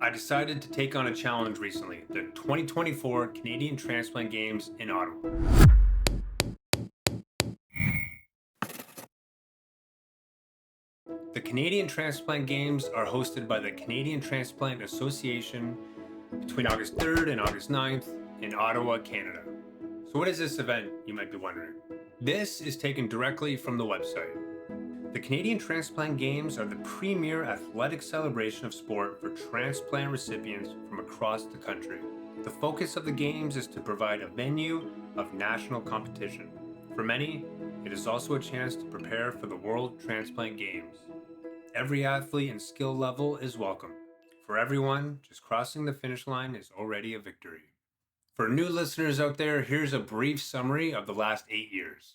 I decided to take on a challenge recently, the 2024 Canadian Transplant Games in Ottawa. The Canadian Transplant Games are hosted by the Canadian Transplant Association between August 3rd and August 9th in Ottawa, Canada. So what is this event, you might be wondering? This is taken directly from the website. The Canadian Transplant Games are the premier athletic celebration of sport for transplant recipients from across the country. The focus of the Games is to provide a venue of national competition. For many, it is also a chance to prepare for the World Transplant Games. Every athlete and skill level is welcome. For everyone, just crossing the finish line is already a victory. For new listeners out there, here's a brief summary of the last 8 years.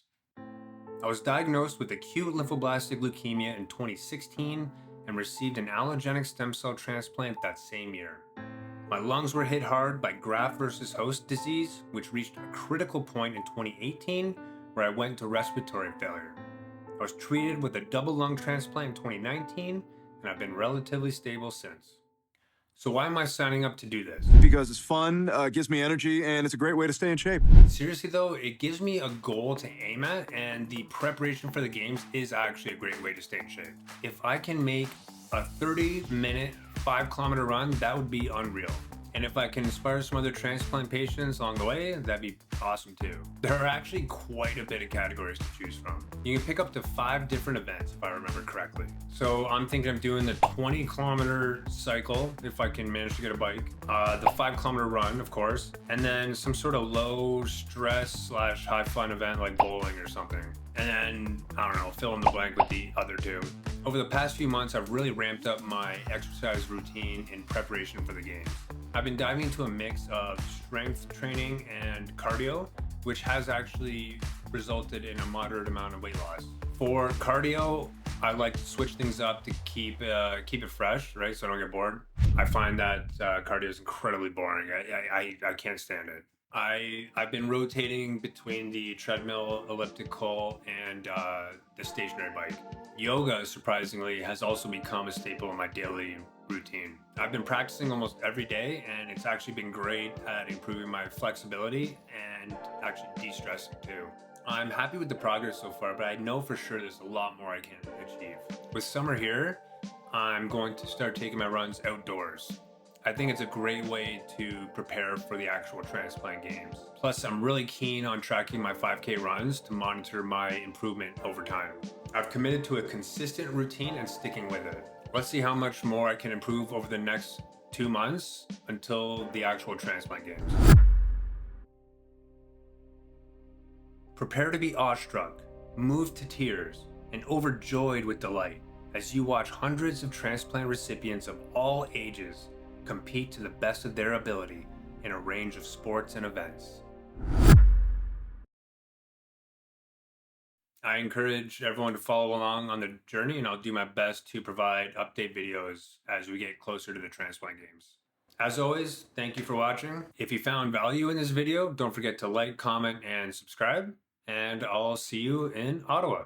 I was diagnosed with acute lymphoblastic leukemia in 2016 and received an allogeneic stem cell transplant that same year. My lungs were hit hard by graft versus host disease, which reached a critical point in 2018 where I went into respiratory failure. I was treated with a double lung transplant in 2019 and I've been relatively stable since. So why am I signing up to do this? Because it's fun, gives me energy, and it's a great way to stay in shape. Seriously though, it gives me a goal to aim at, and the preparation for the games is actually a great way to stay in shape. If I can make a 30-minute 5-kilometer run, that would be unreal. And if I can inspire some other transplant patients along the way, that'd be awesome too. There are actually quite a bit of categories to choose from. You can pick up to 5 different events if I remember correctly. So I'm thinking of doing the 20-kilometer cycle if I can manage to get a bike, the 5-kilometer run, of course, and then some sort of low stress / high fun event like bowling or something. And then, I don't know, fill in the blank with the other 2. Over the past few months, I've really ramped up my exercise routine in preparation for the games. I've been diving into a mix of strength training and cardio, which has actually resulted in a moderate amount of weight loss. For cardio, I like to switch things up to keep it fresh, right? So I don't get bored. I find that cardio is incredibly boring. I can't stand it. I've been rotating between the treadmill, elliptical, and the stationary bike. Yoga, surprisingly, has also become a staple in my daily routine. I've been practicing almost every day, and it's actually been great at improving my flexibility and actually de-stressing too. I'm happy with the progress so far, but I know for sure there's a lot more I can achieve. With summer here, I'm going to start taking my runs outdoors. I think it's a great way to prepare for the actual transplant games. Plus, I'm really keen on tracking my 5K runs to monitor my improvement over time. I've committed to a consistent routine and sticking with it. Let's see how much more I can improve over the next 2 months until the actual transplant games. Prepare to be awestruck, moved to tears, and overjoyed with delight as you watch hundreds of transplant recipients of all ages compete to the best of their ability in a range of sports and events. I encourage everyone to follow along on the journey, and I'll do my best to provide update videos as we get closer to the transplant games. As always, thank you for watching. If you found value in this video, don't forget to like, comment, and subscribe, and I'll see you in Ottawa.